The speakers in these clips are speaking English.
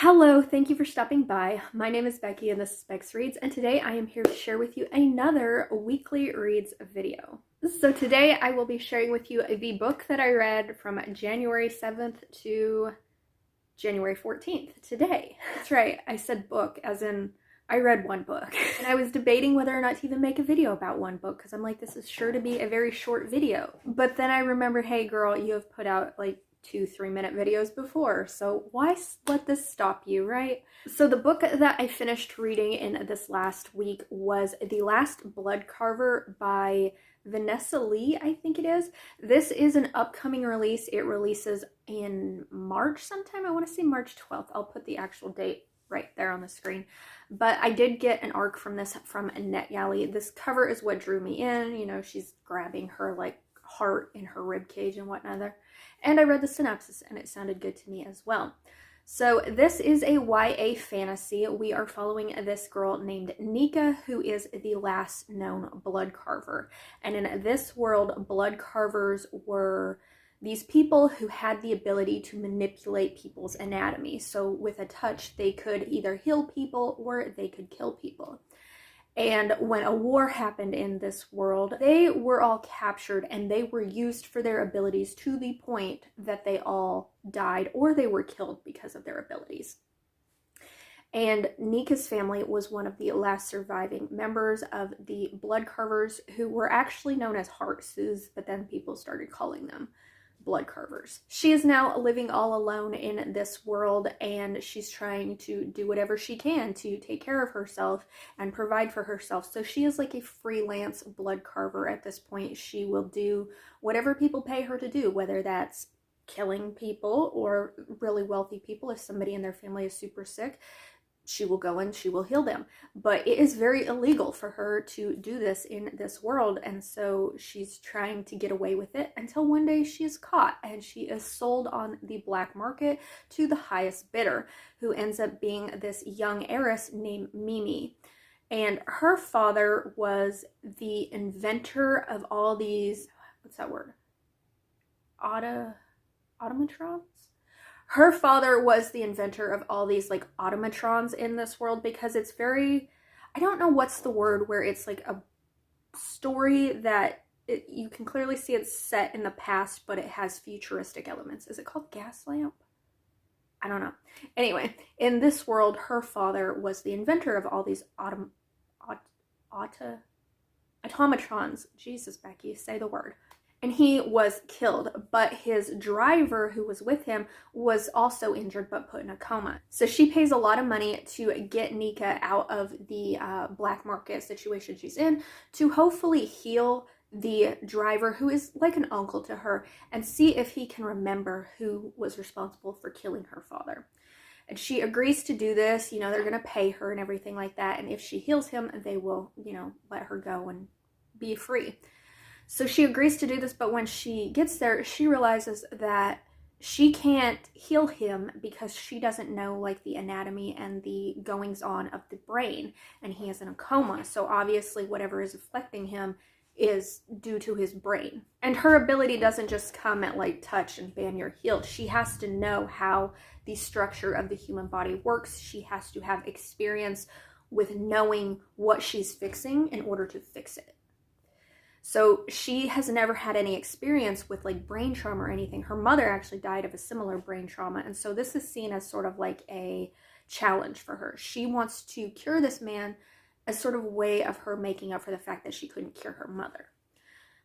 Hello, thank you for stopping by. My name is Becky and this is Bex Reads, and today I am here to share with you another weekly reads video. So today I will be sharing with you the book that I read from January 7th to January 14th, today. That's right, I said book as in I read one book. And I was debating whether or not to even make a video about one book because I'm like, this is sure to be a very short video. But then I remembered, hey girl, you have put out like 2-3 minute videos before, so why let this stop you, right? So the book that I finished reading in this last week was The Last Blood Carver by Vanessa Lee, I think it is. This is an upcoming release. It releases in March sometime. I want to say March 12th. I'll put the actual date right there on the screen. But I did get an arc from this from NetGalley. This cover is what drew me in. You know, she's grabbing her like heart in her rib cage and whatnot there. And I read the synopsis and it sounded good to me as well. So this is a YA fantasy. We are following this girl named Nika, who is the last known blood carver. And in this world, blood carvers were these people who had the ability to manipulate people's anatomy. So with a touch, they could either heal people or they could kill people. And when a war happened in this world, they were all captured and they were used for their abilities to the point that they all died or they were killed because of their abilities. And Nika's family was one of the last surviving members of the blood carvers, who were actually known as Heartsus, but then people started calling them blood carvers. She is now living all alone in this world, and she's trying to do whatever she can to take care of herself and provide for herself. So she is like a freelance blood carver at this point. She will do whatever people pay her to do, whether that's killing people or really wealthy people. If somebody in their family is super sick, she will go and she will heal them. But it is very illegal for her to do this in this world, and so she's trying to get away with it until one day she is caught and she is sold on the black market to the highest bidder, who ends up being this young heiress named Mimi. And her father was the inventor of all these, what's that word? Automatrons? Her father was the inventor of all these like automatrons in this world, because it's very, I don't know what's the word, where it's like a story that you can clearly see it's set in the past, but it has futuristic elements. Is it called Gaslamp? I don't know. Anyway, in this world, her father was the inventor of all these automatrons. Jesus, Becky, say the word. And he was killed, but his driver who was with him was also injured but put in a coma. So she pays a lot of money to get Nika out of the black market situation she's in, to hopefully heal the driver, who is like an uncle to her, and see if he can remember who was responsible for killing her father. And she agrees to do this. You know, they're going to pay her and everything like that. And if she heals him, they will, you know, let her go and be free. So she agrees to do this, but when she gets there, she realizes that she can't heal him because she doesn't know like the anatomy and the goings on of the brain, and he is in a coma. So obviously whatever is afflicting him is due to his brain. And her ability doesn't just come at like touch and bam, you're healed. She has to know how the structure of the human body works. She has to have experience with knowing what she's fixing in order to fix it. So she has never had any experience with like brain trauma or anything. Her mother actually died of a similar brain trauma. And so this is seen as sort of like a challenge for her. She wants to cure this man as sort of a way of her making up for the fact that she couldn't cure her mother.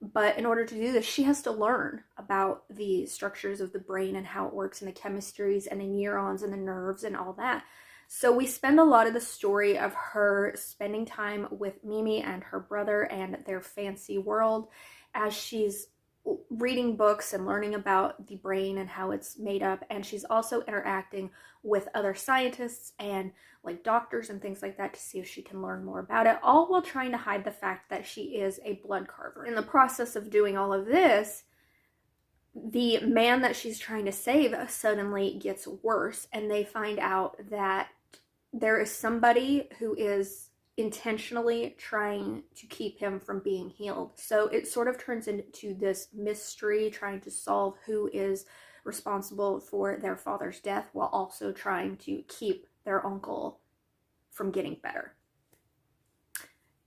But in order to do this, she has to learn about the structures of the brain and how it works, and the chemistries and the neurons and the nerves and all that. So we spend a lot of the story of her spending time with Mimi and her brother and their fancy world, as she's reading books and learning about the brain and how it's made up. And she's also interacting with other scientists and like doctors and things like that to see if she can learn more about it, all while trying to hide the fact that she is a blood carver. In the process of doing all of this, the man that she's trying to save suddenly gets worse, and they find out that there is somebody who is intentionally trying to keep him from being healed. So it sort of turns into this mystery, trying to solve who is responsible for their father's death while also trying to keep their uncle from getting better.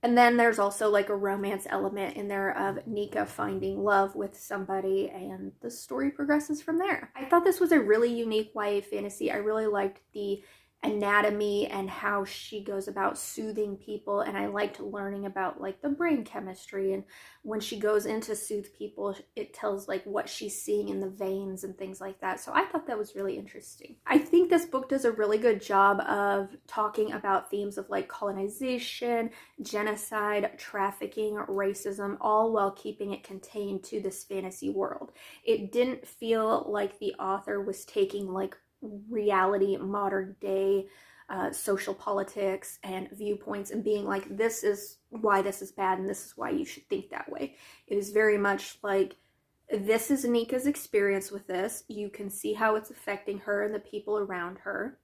And then there's also like a romance element in there of Nika finding love with somebody, and the story progresses from there. I thought this was a really unique YA fantasy. I really liked the anatomy and how she goes about soothing people, and I liked learning about like the brain chemistry, and when she goes in to soothe people, it tells like what she's seeing in the veins and things like that. So I thought that was really interesting. I think this book does a really good job of talking about themes of like colonization, genocide, trafficking, racism, all while keeping it contained to this fantasy world. It didn't feel like the author was taking like reality, modern day social politics and viewpoints and being like, this is why this is bad and this is why you should think that way. It is very much like, this is Nika's experience with this. You can see how it's affecting her and the people around her.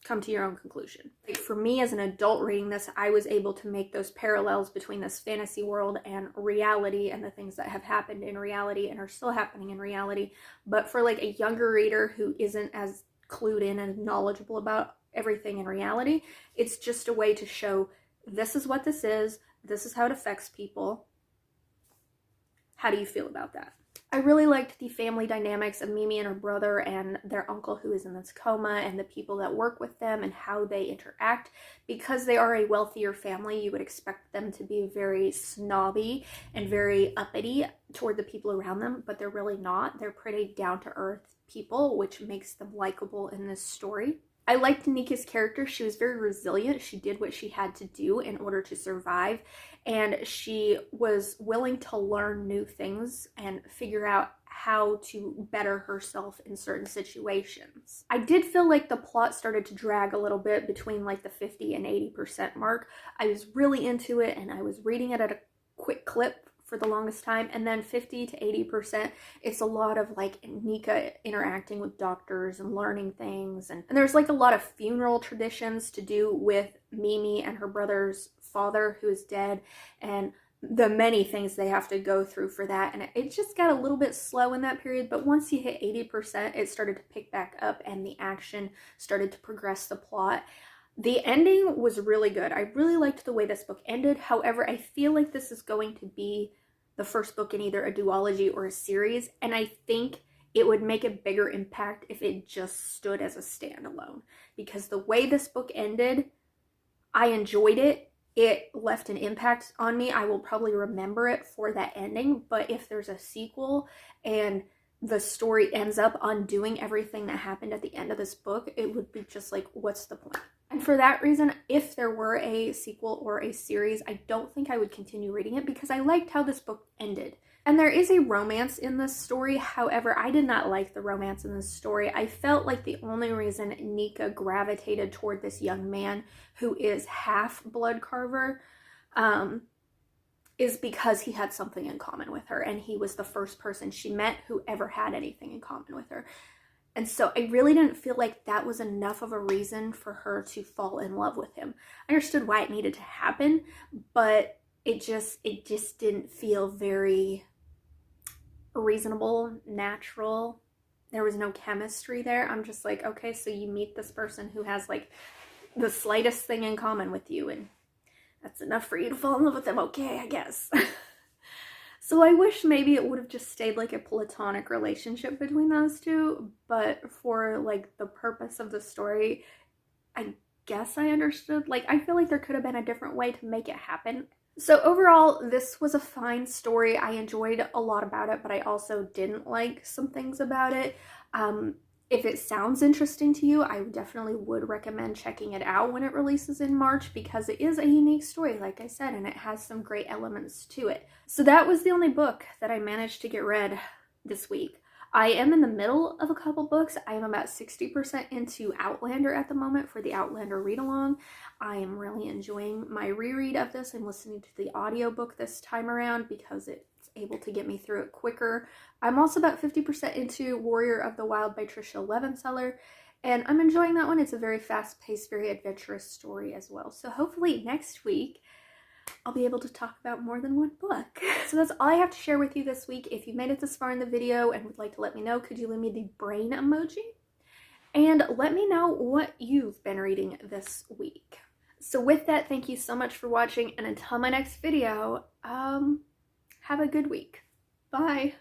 Come to your own conclusion. Like for me as an adult reading this, I was able to make those parallels between this fantasy world and reality and the things that have happened in reality and are still happening in reality. But for like a younger reader who isn't as clued in and knowledgeable about everything in reality, it's just a way to show, this is what this is how it affects people. How do you feel about that? I really liked the family dynamics of Mimi and her brother and their uncle who is in this coma, and the people that work with them and how they interact. Because they are a wealthier family, you would expect them to be very snobby and very uppity toward the people around them, but they're really not. They're pretty down-to-earth people, which makes them likable in this story. I liked Nika's character. She was very resilient. She did what she had to do in order to survive, and she was willing to learn new things and figure out how to better herself in certain situations. I did feel like the plot started to drag a little bit between like the 50 and 80% mark. I was really into it and I was reading it at a quick clip for the longest time, and then 50 to 80% it's a lot of like Nika interacting with doctors and learning things, and there's like a lot of funeral traditions to do with Mimi and her brother's father who is dead, and the many things they have to go through for that, and it just got a little bit slow in that period. But once you hit 80% it started to pick back up and the action started to progress the plot. The ending was really good. I really liked the way this book ended. However, I feel like this is going to be the first book in either a duology or a series, and I think it would make a bigger impact if it just stood as a standalone, because the way this book ended, I enjoyed it. It left an impact on me. I will probably remember it for that ending, but if there's a sequel and the story ends up undoing everything that happened at the end of this book, it would be just like, what's the point? And for that reason, if there were a sequel or a series, I don't think I would continue reading it because I liked how this book ended. And there is a romance in this story. However, I did not like the romance in this story. I felt like the only reason Nika gravitated toward this young man who is half Bloodcarver is because he had something in common with her, and he was the first person she met who ever had anything in common with her. And so I really didn't feel like that was enough of a reason for her to fall in love with him. I understood why it needed to happen, but it just didn't feel very reasonable, natural. There was no chemistry there. I'm just like, okay, so you meet this person who has like the slightest thing in common with you, and that's enough for you to fall in love with them. Okay, I guess. So I wish maybe it would have just stayed like a platonic relationship between those two, but for like the purpose of the story, I guess I understood. Like, I feel like there could have been a different way to make it happen. So overall, this was a fine story. I enjoyed a lot about it, but I also didn't like some things about it. If it sounds interesting to you, I definitely would recommend checking it out when it releases in March, because it is a unique story, like I said, and it has some great elements to it. So that was the only book that I managed to get read this week. I am in the middle of a couple books. I am about 60% into Outlander at the moment for the Outlander read-along. I am really enjoying my reread of this. I'm listening to the audiobook this time around because it's able to get me through it quicker. I'm also about 50% into Warrior of the Wild by Tricia Levenseller, and I'm enjoying that one. It's a very fast-paced, very adventurous story as well. So hopefully next week I'll be able to talk about more than one book. So that's all I have to share with you this week. If you made it this far in the video and would like to let me know, could you leave me the brain emoji? And let me know what you've been reading this week. So with that, thank you so much for watching, and until my next video, have a good week. Bye.